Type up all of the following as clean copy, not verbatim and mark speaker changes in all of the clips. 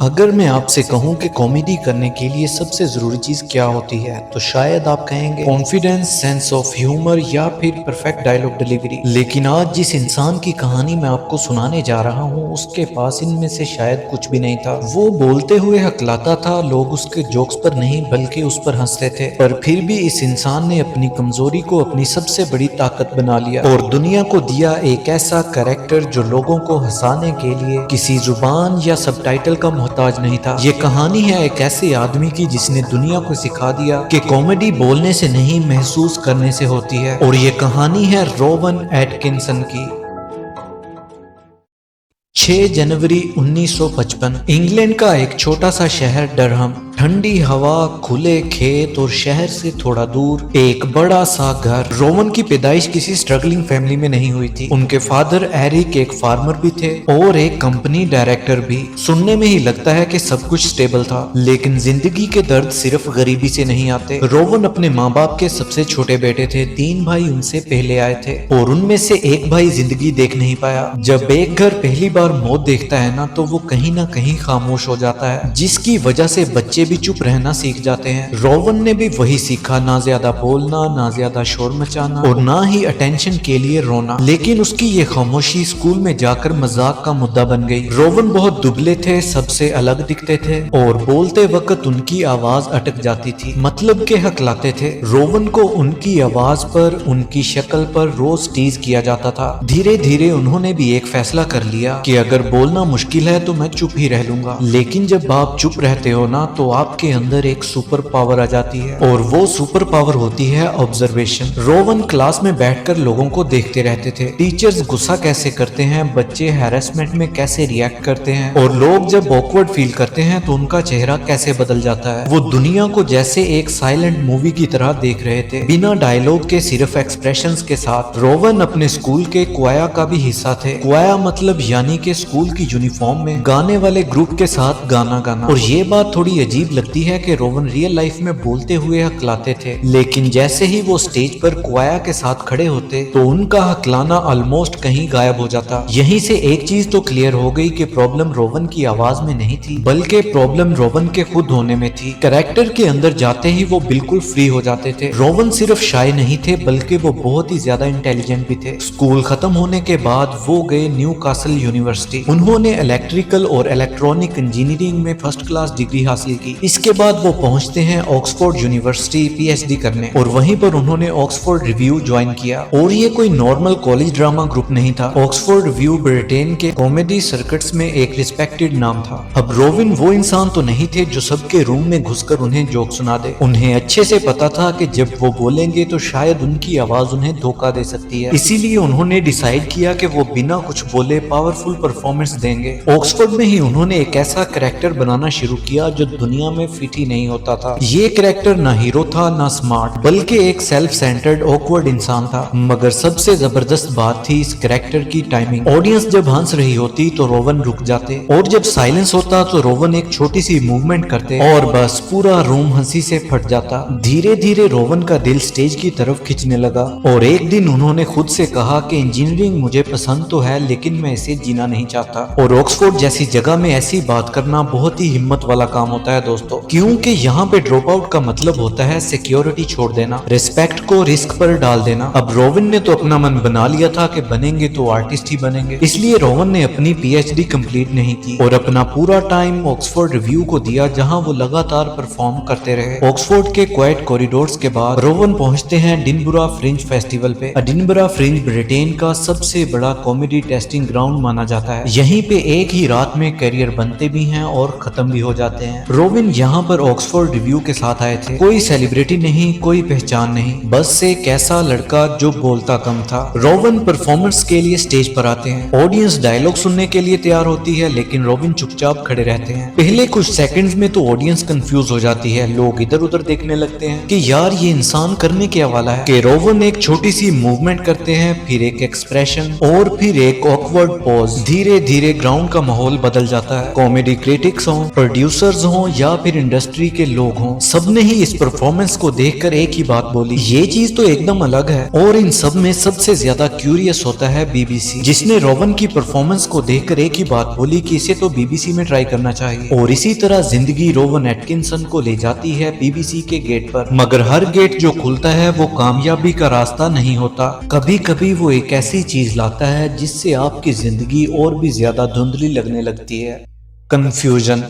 Speaker 1: अगर मैं आपसे कहूं कि कॉमेडी करने के लिए सबसे ज़रूरी चीज़ क्या होती है तो शायद आप कहेंगे कॉन्फिडेंस, सेंस ऑफ ह्यूमर या फिर परफेक्ट डायलॉग डिलीवरी। लेकिन आज जिस इंसान की कहानी मैं आपको सुनाने जा रहा हूं उसके पास इनमें से शायद कुछ भी नहीं था। वो बोलते हुए हकलाता था, लोग उसके जोक्स पर नहीं बल्कि उस पर हंसते थे, पर फिर भी इस इंसान ने अपनी कमजोरी को अपनी सबसे बड़ी ताकत बना लिया और दुनिया को दिया एक ऐसा कैरेक्टर जो लोगों को हंसाने के लिए किसी जुबान या सबटाइटल का मोहताज नहीं था। ये कहानी है एक ऐसे आदमी की जिसने दुनिया को सिखा दिया कि कॉमेडी बोलने से नहीं महसूस करने से होती है, और ये कहानी है रोवन एटकिंसन की। 6 जनवरी 1955 इंग्लैंड का एक छोटा सा शहर डरहम। ठंडी हवा, खुले खेत और शहर से थोड़ा दूर एक बड़ा सा घर। रोवन की पैदाइश किसी स्ट्रगलिंग फैमिली में नहीं हुई थी। उनके फादर एरिक एक फार्मर भी थे और एक कंपनी डायरेक्टर भी। सुनने में ही लगता है कि सब कुछ स्टेबल था, लेकिन जिंदगी के दर्द सिर्फ गरीबी से नहीं आते। रोवन अपने माँ बाप के सबसे छोटे बेटे थे। 3 भाई उनसे पहले आए थे और उनमें से एक भाई जिंदगी देख नहीं पाया। जब एक घर पहली बार मौत देखता है ना तो वो कहीं ना कहीं खामोश हो जाता है, जिसकी वजह से बच्चे भी चुप रहना सीख जाते हैं। रोवन ने भी वही सीखा, ना ज्यादा बोलना, ना ज्यादा शोर मचाना और ना ही अटेंशन के लिए रोना। लेकिन उसकी ये खामोशी स्कूल में जाकर मजाक का मुद्दा बन गई। रोवन बहुत दुबले थे, सबसे अलग दिखते थे और बोलते वक्त उनकी आवाज अटक जाती थी, मतलब के हकलाते थे। रोवन को उनकी आवाज पर, उनकी शक्ल पर रोज टीज किया जाता था। धीरे धीरे उन्होंने भी एक फैसला कर लिया कि अगर बोलना मुश्किल है तो मैं चुप ही रह लूंगा। लेकिन जब आप चुप रहते हो ना तो आपके अंदर एक सुपर पावर आ जाती है, और वो सुपर पावर होती है ऑब्जर्वेशन। रोवन क्लास में बैठकर लोगों को देखते रहते थे। टीचर्स गुस्सा कैसे करते हैं, बच्चे हैरेसमेंट में कैसे रिएक्ट करते हैं और लोग जब ऑकवर्ड फील करते हैं तो उनका चेहरा कैसे बदल जाता है। वो दुनिया को जैसे एक साइलेंट मूवी की तरह देख रहे थे, बिना डायलॉग के, सिर्फ एक्सप्रेशंस के साथ। रोवन अपने स्कूल के क्वाया का भी हिस्सा थे। क्वाया मतलब यानी कि स्कूल की यूनिफॉर्म में गाने वाले ग्रुप के साथ गाना गाना। और ये बात थोड़ी अजीब लगती है कि रोवन रियल लाइफ में बोलते हुए हकलाते थे, लेकिन जैसे ही वो स्टेज पर क्वाया के साथ खड़े होते तो उनका हकलाना ऑलमोस्ट कहीं गायब हो जाता। यहीं से एक चीज तो क्लियर हो गई कि प्रॉब्लम रोवन की आवाज में नहीं थी, बल्कि प्रॉब्लम रोवन के खुद होने में थी। कैरेक्टर के अंदर जाते ही वो बिल्कुल फ्री हो जाते थे। रोवन सिर्फ शाय नहीं थे बल्कि वो बहुत ही ज्यादा इंटेलिजेंट भी थे। स्कूल खत्म होने के बाद वो गए न्यू कासल यूनिवर्सिटी। उन्होंने इलेक्ट्रिकल और इलेक्ट्रॉनिक इंजीनियरिंग में फर्स्ट क्लास डिग्री हासिल की। इसके बाद वो पहुंचते हैं ऑक्सफोर्ड यूनिवर्सिटी पीएचडी करने, और वहीं पर उन्होंने ऑक्सफोर्ड रिव्यू ज्वाइन किया। और ये कोई नॉर्मल कॉलेज ड्रामा ग्रुप नहीं था। ऑक्सफोर्ड रिव्यू ब्रिटेन के कॉमेडी सर्किट्स में एक रिस्पेक्टेड नाम था। अब रोविन वो इंसान तो नहीं थे जो सबके रूम में घुसकर उन्हें जोक सुना दे। उन्हें अच्छे से पता था कि जब वो बोलेंगे तो शायद उनकी आवाज उन्हें धोखा दे सकती है। इसीलिए उन्होंने डिसाइड किया कि वो बिना कुछ बोले पावरफुल परफॉर्मेंस देंगे। ऑक्सफोर्ड में ही उन्होंने एक ऐसा कैरेक्टर बनाना शुरू किया जो दुनिया में फिट ही नहीं होता था। ये कैरेक्टर ना हीरो था ना स्मार्ट, बल्कि एक सेल्फ सेंटर्ड ऑकवर्ड इंसान था। मगर सबसे जबरदस्त बात थी इस कैरेक्टर की टाइमिंग। ऑडियंस जब हंस रही होती तो रोवन रुक जाते, और जब साइलेंस होता तो रोवन एक छोटी सी मूवमेंट करते और बस पूरा रूम हंसी से फट जाता। धीरे धीरे रोवन का दिल स्टेज की तरफ खिंचने लगा, और एक दिन उन्होंने खुद से कहा कि इंजीनियरिंग मुझे पसंद तो है लेकिन मैं इसे जीना नहीं चाहता। और ऑक्सफोर्ड जैसी जगह में ऐसी बात करना बहुत ही हिम्मत वाला काम होता है दोस्तों, क्योंकि यहाँ पे ड्रॉप आउट का मतलब होता है सिक्योरिटी छोड़ देना, रिस्पेक्ट को रिस्क पर डाल देना। अब रोवन ने तो अपना मन बना लिया था कि बनेंगे तो आर्टिस्ट ही बनेंगे, इसलिए रोवन ने अपनी पीएचडी कंप्लीट नहीं की और अपना पूरा टाइम ऑक्सफोर्ड रिव्यू को दिया, जहां वो लगातार परफॉर्म करते रहे। ऑक्सफोर्ड के क्वाइट कॉरिडोर्स के बाद रोवन पहुंचते हैं एडिनबरा फ्रिंज फेस्टिवल पे। एडिनबरा फ्रिंज ब्रिटेन का सबसे बड़ा कॉमेडी टेस्टिंग ग्राउंड माना जाता है। यहीं पे एक ही रात में करियर बनते भी हैं और खत्म भी हो जाते हैं। रोविन यहाँ पर ऑक्सफोर्ड रिव्यू के साथ आए थे। कोई सेलिब्रिटी नहीं, कोई पहचान नहीं, बस एक ऐसा लड़का जो बोलता कम था। रोवन परफॉर्मेंस के लिए स्टेज पर आते हैं। ऑडियंस डायलॉग सुनने के लिए तैयार होती है, लेकिन रोविन चुपचाप खड़े रहते हैं। पहले कुछ सेकंड्स में तो ऑडियंस कंफ्यूज हो जाती है। लोग इधर उधर देखने लगते हैं कि यार ये इंसान करने क्या वाला है। कि रोवन एक छोटी सी मूवमेंट करते हैं, फिर एक एक्सप्रेशन और फिर एक ऑकवर्ड पॉज। धीरे धीरे ग्राउंड का माहौल बदल जाता है। कॉमेडी क्रिटिक्स हों, प्रोड्यूसर्स हों या या फिर इंडस्ट्री के लोग हों, सबने ही इस परफॉर्मेंस को देखकर एक ही बात बोली, ये चीज तो एकदम अलग है। और इन सब में सबसे ज्यादा क्यूरियस होता है बीबीसी, जिसने रोवन की परफॉर्मेंस को देखकर एक ही बात बोली कि इसे तो बीबीसी में ट्राई करना चाहिए। और इसी तरह जिंदगी रोवन एटकिंसन को ले जाती है बीबीसी के गेट पर, मगर हर गेट जो खुलता है वो कामयाबी का रास्ता नहीं होता। कभी कभी वो एक ऐसी चीज लाता है जिससे आपकी जिंदगी और भी ज्यादा धुंधली लगने लगती है, कंफ्यूजन।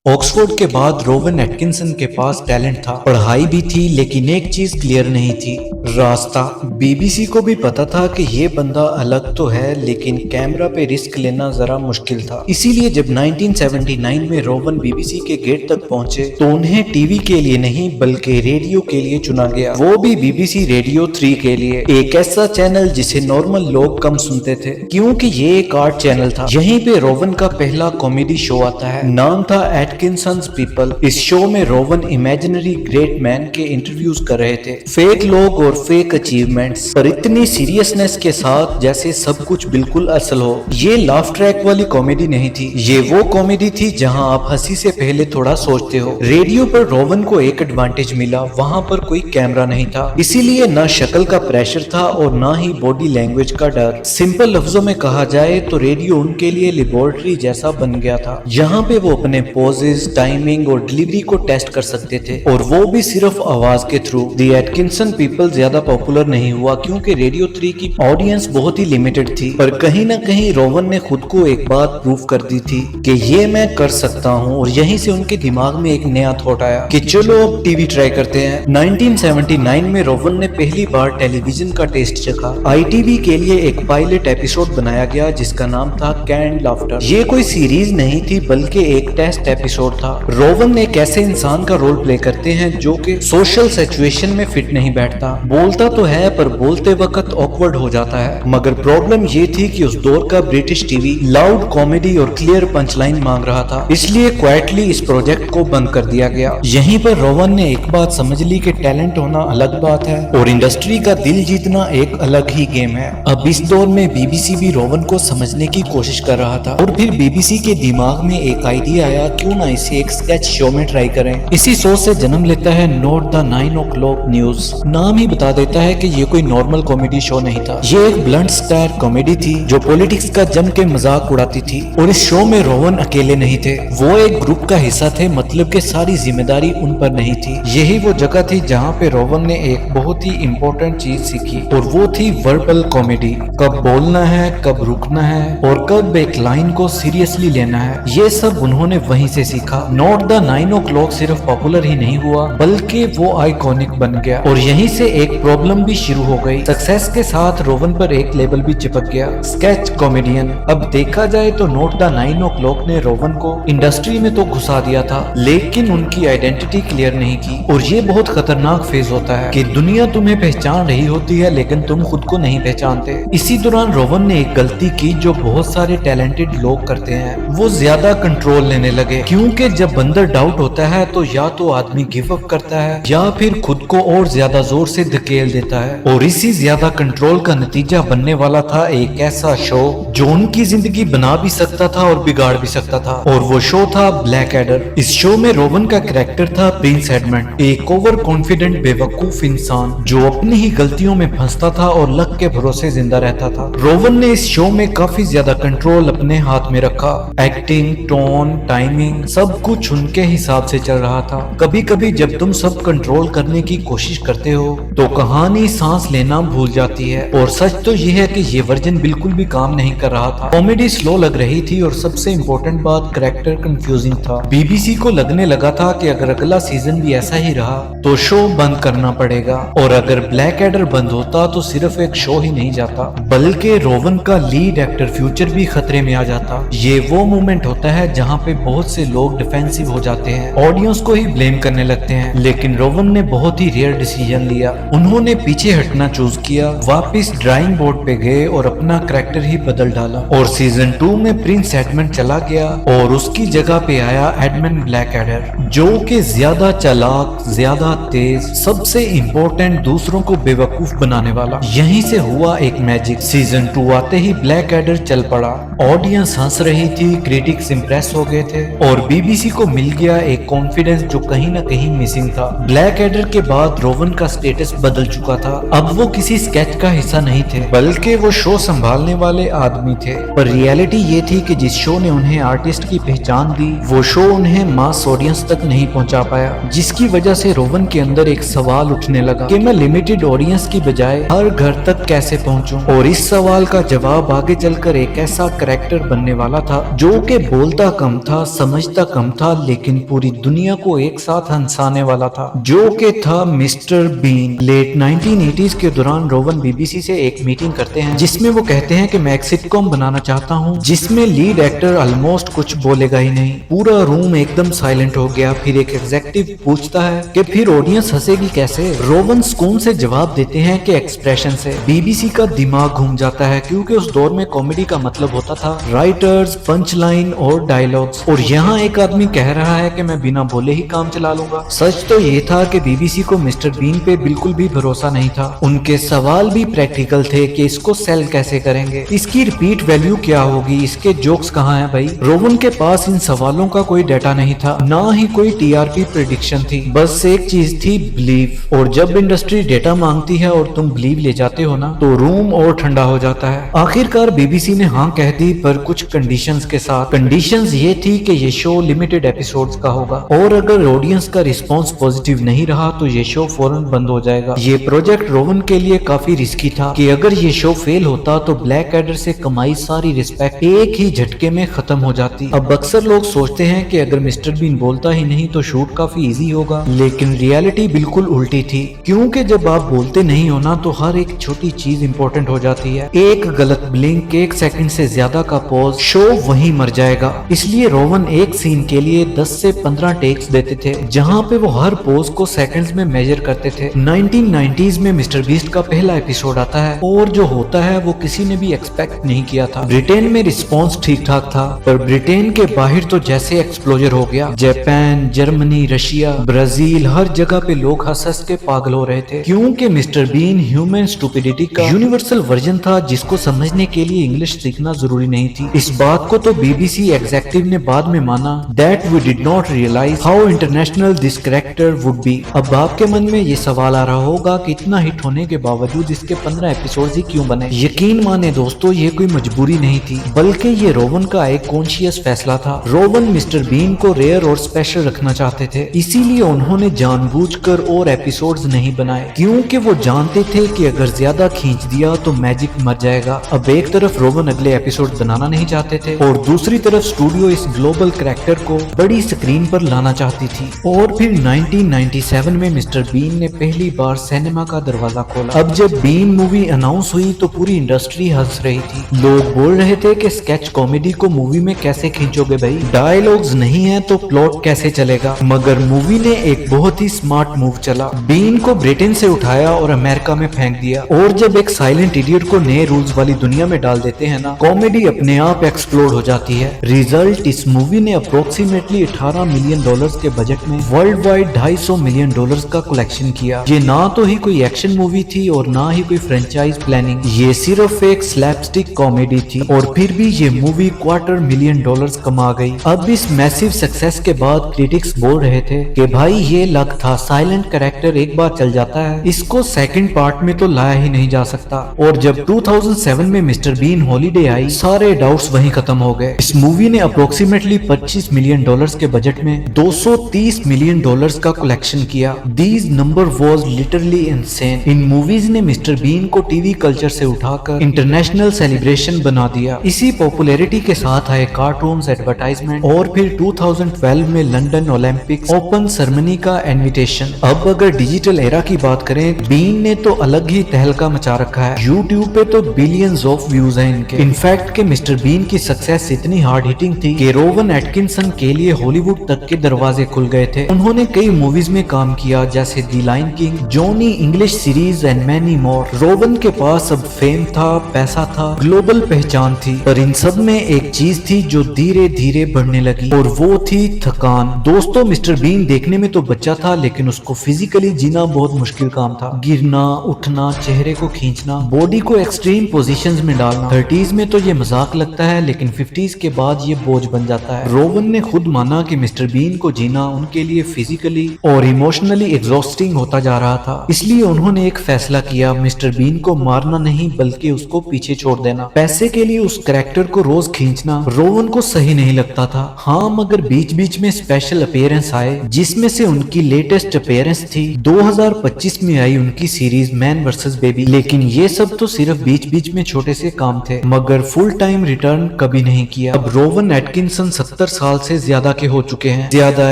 Speaker 1: ऑक्सफोर्ड के बाद रोवन एटकिंसन के पास टैलेंट था, पढ़ाई भी थी, लेकिन एक चीज क्लियर नहीं थी, रास्ता। बीबीसी को भी पता था कि ये बंदा अलग तो है, लेकिन कैमरा पे रिस्क लेना जरा मुश्किल था। इसीलिए जब 1979 में रोवन बीबीसी के गेट तक पहुंचे तो उन्हें टीवी के लिए नहीं बल्कि रेडियो के लिए चुना गया, वो भी बीबीसी रेडियो 3 के लिए, एक ऐसा चैनल जिसे नॉर्मल लोग कम सुनते थे क्योंकि ये एक आर्ट चैनल था। यहीं पे रोवन का पहला कॉमेडी शो आता है, नाम था एटकिंसन्स पीपल। इस शो में रोवन इमेजिनरी ग्रेट मैन के इंटरव्यूज कर रहे थे, फेक लोग और फेक अचीवमेंट्स, पर इतनी सीरियसनेस के साथ जैसे सब कुछ बिल्कुल असल हो। ये लाफ ट्रैक वाली कॉमेडी नहीं थी, ये वो कॉमेडी थी जहां आप हंसी से पहले थोड़ा सोचते हो। रेडियो पर रोवन को एक एडवांटेज मिला, वहां पर कोई कैमरा नहीं था, इसीलिए ना शक्ल का प्रेशर था और ना ही बॉडी लैंग्वेज का डर। सिंपल लफ्जों में कहा जाए तो रेडियो उनके लिए लेबोरेटरी जैसा बन गया था, जहाँ पे वो अपने पोजेस, टाइमिंग और डिलीवरी को टेस्ट कर सकते थे, और वो भी सिर्फ आवाज के थ्रू। द एटकिंसन पीपल ज्यादा पॉपुलर नहीं हुआ क्योंकि रेडियो 3 की ऑडियंस बहुत ही लिमिटेड थी, पर कहीं ना कहीं रोवन ने खुद को एक बात प्रूव कर दी थी कि ये मैं कर सकता हूँ, और यहीं से उनके दिमाग में एक नया थॉट आया कि चलो अब टीवी ट्राई करते हैं। 1979 में रोवन ने पहली बार टेलीविजन का टेस्ट चखा। आईटीवी के लिए एक पायलट एपिसोड बनाया गया जिसका नाम था कैंड लाफ्टर। ये कोई सीरीज नहीं थी बल्कि एक टेस्ट एपिसोड था। रोवन एक ऐसे इंसान का रोल प्ले करते हैं जो कि सोशल सिचुएशन में फिट नहीं बैठता, बोलता तो है पर बोलते वक्त ऑकवर्ड हो जाता है। मगर प्रॉब्लम ये थी कि उस दौर का ब्रिटिश टीवी लाउड कॉमेडी और क्लियर पंचलाइन मांग रहा था, इसलिए क्वाइटली इस प्रोजेक्ट को बंद कर दिया गया। यहीं पर रोवन ने एक बात समझ ली कि टैलेंट होना अलग बात है और इंडस्ट्री का दिल जीतना एक अलग ही गेम है। अब इस दौर में बीबीसी भी रोवन को समझने की कोशिश कर रहा था, और फिर बीबीसी के दिमाग में एक आइडिया आया, क्यों ना इसे एक स्केच शो में ट्राई करें। इसी सोच से जन्म लेता है नोट द 9 o'clock न्यूज। नाम ही बता देता है कि ये कोई नॉर्मल कॉमेडी शो नहीं था, ये एक ब्लंट स्टार कॉमेडी थी जो पॉलिटिक्स का जम के मजाक उड़ाती थी। और इस शो में रोवन अकेले नहीं थे, वो एक ग्रुप का हिस्सा थे, मतलब कि सारी जिम्मेदारी उन पर नहीं थी। यही वो जगह थी जहाँ पे रोवन ने एक बहुत ही इम्पोर्टेंट चीज सीखी, और वो थी वर्बल कॉमेडी। कब बोलना है, कब रुकना है, और कब एक लाइन को सीरियसली लेना है, ये सब उन्होंने वहीं से सीखा। नोट द 9 o'clock सिर्फ पॉपुलर ही नहीं हुआ बल्कि वो आइकॉनिक बन गया, और यहीं से एक प्रॉब्लम भी शुरू हो गई। सक्सेस के साथ रोवन पर एक लेबल भी चिपक गया, स्केच कॉमेडियन। अब देखा जाए तो नोट द 9 o'clock ने रोवन को इंडस्ट्री में तो घुसा दिया था, लेकिन उनकी आइडेंटिटी क्लियर नहीं की। और ये बहुत खतरनाक फेज होता है कि दुनिया तुम्हें पहचान रही होती है लेकिन तुम खुद को नहीं पहचानते। इसी दौरान रोवन ने एक गलती की जो बहुत सारे टैलेंटेड लोग करते हैं, वो ज्यादा कंट्रोल लेने लगे, क्योंकि जब अंदर डाउट होता है तो या तो आदमी गिव अप करता है या फिर खुद को और ज्यादा जोर से धकेल देता है। और इसी ज्यादा कंट्रोल का नतीजा बनने वाला था एक ऐसा शो जो उनकी जिंदगी बना भी सकता था और बिगाड़ भी सकता था, और वो शो था ब्लैक एडर। इस शो में रोवन का कैरेक्टर था प्रिंस एडमंड, एक ओवर कॉन्फिडेंट बेवकूफ इंसान जो अपनी ही गलतियों में फंसता था और लक के भरोसे जिंदा रहता था। रोवन ने इस शो में काफी ज्यादा कंट्रोल अपने हाथ में रखा, एक्टिंग, टोन, टाइमिंग, सब कुछ उनके हिसाब से चल रहा था। कभी कभी जब तुम सब कंट्रोल करने की कोशिश करते हो तो कहानी सांस लेना भूल जाती है, और सच तो यह है कि ये वर्जन बिल्कुल भी काम नहीं कर रहा था। कॉमेडी स्लो लग रही थी और सबसे इम्पोर्टेंट बात, कैरेक्टर कंफ्यूजिंग था। बीबीसी को लगने लगा था कि अगर अगला सीजन भी ऐसा ही रहा तो शो बंद करना पड़ेगा, और अगर ब्लैक एडर बंद होता तो सिर्फ एक शो ही नहीं जाता बल्कि रोवन का लीड एक्टर फ्यूचर भी खतरे में आ जाता। ये वो मोमेंट होता है जहाँ पे बहुत से लोग डिफेंसिव हो जाते हैं, ऑडियंस को ही ब्लेम करने लगते हैं, लेकिन रोवन ने बहुत ही रेयर डिसीजन लिया। उन्होंने पीछे हटना चूज किया, वापस ड्राइंग बोर्ड पे गए और अपना कैरेक्टर ही बदल डाला, और सीजन 2 में प्रिंस एडमंड चला गया और उसकी जगह पे आया एडमंड ब्लैक एडर, जो कि ज्यादा चालाक, ज्यादा तेज, सबसे इम्पोर्टेंट दूसरों को बेवकूफ बनाने वाला। यहीं से हुआ एक मैजिक। सीजन 2 आते ही ब्लैक एडर चल पड़ा, ऑडियंस हंस रही थी, क्रिटिक्स इंप्रेस हो गए थे, और बीबीसी को मिल गया एक कॉन्फिडेंस जो कहीं ना कहीं मिसिंग था। ब्लैक एडर के बाद रोवन का स्टेटस बदल चुका था। अब वो किसी स्केच का हिस्सा नहीं थे, बल्कि वो शो संभालने वाले आदमी थे। पर रियलिटी ये थी कि जिस शो ने उन्हें आर्टिस्ट की पहचान दी, वो शो उन्हें मास ऑडियंस तक नहीं पहुंचा पाया, जिसकी वजह से रोवन के अंदर एक सवाल उठने लगा कि मैं लिमिटेड ऑडियंस की बजाय हर घर तक कैसे पहुंचूं। और इस सवाल का जवाब आगे चलकर एक ऐसा कैरेक्टर बनने वाला था जो कि बोलता कम था, समझता कम था, लेकिन पूरी दुनिया को एक साथ हंसाने वाला था, जो कि था मिस्टर बीन। लेट 1980s के दौरान रोवन बीबीसी से एक मीटिंग करते हैं जिसमें वो कहते हैं कि मैं एक सिटकॉम बनाना चाहता हूँ जिसमें लीड एक्टर ऑलमोस्ट कुछ बोलेगा ही नहीं। पूरा रूम एकदम साइलेंट हो गया। फिर एक एग्जेक्टिव पूछता है कि फिर ऑडियंस हंसेगी कैसे। रोवन सुकून से जवाब देते हैं कि एक्सप्रेशन से। बीबीसी का दिमाग घूम जाता है क्योंकि उस दौर में कॉमेडी का मतलब होता था राइटर्स, पंच लाइन और डायलॉग्स। और यहाँ एक आदमी कह रहा है कि मैं बिना बोले ही काम चला लूंगा। सच तो ये था कि बीबीसी को मिस्टर बीन पे बिल्कुल भी भरोसा नहीं था। उनके सवाल भी प्रैक्टिकल थे कि इसको सेल कैसे करेंगे, इसकी रिपीट वैल्यू क्या होगी, इसके जोक्स कहाँ हैं भाई। रोवन के पास इन सवालों का कोई डाटा नहीं था, ना ही कोई टीआरपी प्रेडिक्शन थी। बस एक चीज थी, बिलीव। और जब इंडस्ट्री डेटा मांगती है और तुम बिलीव ले जाते हो ना, तो रूम और ठंडा हो जाता है। आखिरकार बीबीसी ने हाँ कह दी, पर कुछ कंडीशंस के साथ। कंडीशंस ये थी कि ये शो लिमिटेड एपिसोड्स का होगा और अगर ऑडियंस का रिस्पांस पॉजिटिव नहीं रहा तो ये शो फौरन बंद हो जाएगा। ये प्रोजेक्ट रोवन के लिए काफी रिस्की था कि अगर ये शो फेल होता तो ब्लैक एडर से कमाई सारी रिस्पेक्ट एक ही झटके में खत्म हो जाती। अब अक्सर लोग सोचते हैं कि अगर मिस्टर बीन बोलता ही नहीं तो शूट काफी इजी होगा, लेकिन रियलिटी बिल्कुल उल्टी थी। क्योंकि जब आप बोलते नहीं हो ना तो हर एक छोटी चीज इंपॉर्टेंट हो जाती है। एक गलत ब्लिंक, एक सेकंड से ज्यादा का पॉज, शो वहीं मर जाएगा। इसलिए रोवन एक सीन के लिए 10 से 15 टेक्स देते थे, जहां पे वो हर पोज को सेकंड्स में मेजर करते थे। 1990s में मिस्टर बीस्ट का पहला एपिसोड आता है और जो होता है वो किसी ने भी एक्सपेक्ट नहीं किया था। ब्रिटेन में रिस्पॉन्स ठीक ठाक था, पर ब्रिटेन के बाहर तो जैसे एक्सप्लोजर हो गया। जापान, जर्मनी, रशिया, ब्राजील, हर जगह पे लोग हंस हंस के पागल हो रहे थे, क्योंकि मिस्टर बीन ह्यूमन स्टूपिडिटी का यूनिवर्सल वर्जन था जिसको समझने के लिए इंग्लिश सीखना जरूरी नहीं थी। इस बात को तो बीबीसी एग्जेक्टिव ने बाद में माना, that we did not realise how international this character would be. अब आपके मन में ये सवाल आ रहा होगा कि इतना हिट होने के बावजूद इसके 15 एपिसोड ही क्यों बने। यकीन माने दोस्तों, ये कोई मजबूरी नहीं थी, बल्कि ये रोवन का एक कॉन्शियस फैसला था। रोवन मिस्टर बीन को रेयर और स्पेशल रखना चाहते थे, इसीलिए उन्होंने जानबूझकर और एपिसोड्स नहीं बनाए, क्योंकि वो जानते थे कि अगर ज्यादा खींच दिया तो मैजिक मर जाएगा। अब एक तरफ रोवन अगले एपिसोड बनाना नहीं चाहते थे और दूसरी तरफ स्टूडियो इस ग्लोबल कैरेक्टर को बड़ी स्क्रीन पर लाना चाहती थी। और फिर 1997 में मिस्टर बीन ने पहली बार सिनेमा का दरवाजा खोला। अब जब बीन मूवी अनाउंस हुई तो पूरी इंडस्ट्री हंस रही थी। लोग बोल रहे थे कि स्केच कॉमेडी को मूवी में कैसे खींचोगे भाई, डायलॉग्स नहीं है तो प्लॉट कैसे चलेगा। मगर मूवी ने एक बहुत ही स्मार्ट मूव चला, बीन को ब्रिटेन से उठाया और अमेरिका में फेंक दिया। और जब एक साइलेंट इडियट को नए रूल्स वाली दुनिया में डाल देते हैं ना, कॉमेडी अपने आप एक्सप्लोड हो जाती है। रिजल्ट, इस मूवी ने अप्रोक्सीमेटली 18 मिलियन डॉलर्स के बजट में वर्ल्ड वाइड 250 मिलियन डॉलर्स का कलेक्शन किया। ये ना तो ही कोई एक्शन मूवी थी और ना ही कोई फ्रेंचाइज प्लानिंग, ये सिर्फ एक स्लैपस्टिक कॉमेडी थी। और फिर भी ये मूवी $250 कमा गई। अब इस मैसिव सक्सेस के बाद क्रिटिक्स बोल रहे थे कि भाई ये लक था, साइलेंट कैरेक्टर एक बार चल जाता है, इसको सेकंड पार्ट में तो लाया ही नहीं जा सकता। और जब 2007 में मिस्टर बीन हॉलीडे आई, सारे डाउट्स वहीं खत्म हो गए। इस मूवी ने अप्रोक्सीमेटली $25 मिलियन के बजट में $230 मिलियन का कलेक्शन किया। These number was literally insane. In movies ने मिस्टर बीन को टीवी कल्चर से उठाकर इंटरनेशनल सेलिब्रेशन बना दिया। इसी पॉपुलैरिटी के साथ आए कार्टून्स, एडवर्टाइजमेंट और फिर 2012 में लंदन ओलंपिक्स ओपन सेरेमनी का इनविटेशन। अब अगर डिजिटल एरा की बात करें, बीन ने तो अलग ही तहलका मचा रखा है। यूट्यूब पे तो बिलियंस ऑफ व्यूज हैं इनके। इनफैक्ट के मिस्टर बीन की सक्सेस इतनी हार्ड हिटिंग थी कि रोवन एटकिंसन के लिए हॉलीवुड तक के दरवाजे खुल गए थे। उन्होंने कई मूवीज में काम किया जैसे the Lion King, Johnny English series and many more. Rowan के पास अब फेम था, पैसा था, ग्लोबल पहचान थी, पर इन सब में एक चीज थी जो धीरे धीरे बढ़ने लगी और वो थी थकान। दोस्तों, मिस्टर बीन देखने में तो बच्चा था, लेकिन उसको फिजिकली जीना बहुत मुश्किल काम था। गिरना, उठना, चेहरे को खींचना, बॉडी को एक्सट्रीम पोजीशंस में डालना। 30s में तो ये मजाक लगता है, लेकिन 50s के बाद ये बोझ बन जाता है। रोवन रोवन ने खुद माना कि मिस्टर बीन को जीना उनके लिए फिजिकली और इमोशनली एग्जॉस्टिंग होता जा रहा था, इसलिए उन्होंने एक फैसला किया, मिस्टर बीन को मारना नहीं बल्कि उसको पीछे छोड़ देना। पैसे के लिए उस कैरेक्टर को रोज खींचना रोवन को सही नहीं लगता था। हाँ, मगर बीच बीच में स्पेशल अपीयरेंस आए, जिसमें से उनकी लेटेस्ट अपीयरेंस थी 2025 में आई उनकी सीरीज मैन वर्सेस बेबी। लेकिन ये सब तो सिर्फ बीच बीच में छोटे से काम थे, मगर फुल टाइम रिटर्न कभी नहीं किया। अब रोवन एटकिंसन 70 साल से ज्यादा के हो चुके हैं, ज्यादा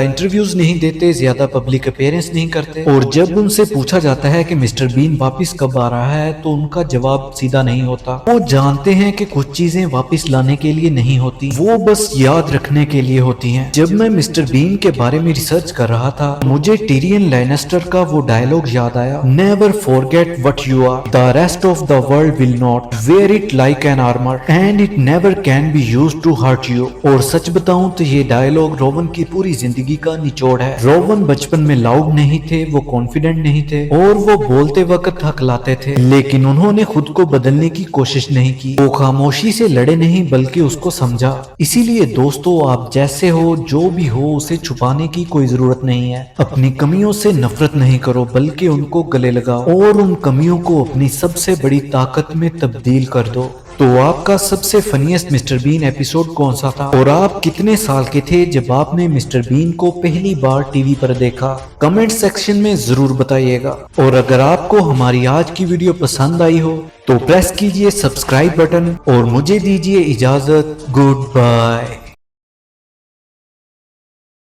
Speaker 1: इंटरव्यूज नहीं देते, ज्यादा पब्लिक अपीयरेंस नहीं करते, और जब उनसे पूछा जाता है कि मिस्टर बीन वापस कब आ रहा है तो उनका जवाब सीधा नहीं होता। वो जानते हैं कि कुछ चीजें वापस लाने के लिए नहीं होती, वो बस याद रखने के लिए होती हैं। जब मैं मिस्टर बीन के बारे में रिसर्च कर रहा था, मुझे टिरियन लैनिस्टर का वो डायलॉग याद आया, never forget what you are, the rest of the world will not, wear it like an armour and it never can be used to hurt you. और सच बताऊं तो ये डायलॉग रोवन की पूरी जिंदगी का निचोड़ है। रोवन बचपन में लाउड नहीं थे, वो कॉन्फिडेंट नहीं थे, और वो बोलते वक्त हकलाते थे, लेकिन उन्होंने खुद को बदलने की कोशिश नहीं की। वो खामोशी से लड़े नहीं बल्कि उसको समझा। इसीलिए दोस्तों, आप जैसे हो, जो भी हो, उसे छुपाने की कोई जरूरत नहीं है। अपनी कमियों से नफरत नहीं करो बल्कि उनको गले लगाओ और उन कमियों को अपनी सबसे बड़ी ताकत में तब्दील कर दो। तो आपका सबसे फनीएस्ट मिस्टर बीन एपिसोड कौन सा था, और आप कितने साल के थे जब आपने मिस्टर बीन को पहली बार टीवी पर देखा? कमेंट सेक्शन में जरूर बताइएगा। और अगर आपको हमारी आज की वीडियो पसंद आई हो तो प्रेस कीजिए सब्सक्राइब बटन और मुझे दीजिए इजाजत। Good bye.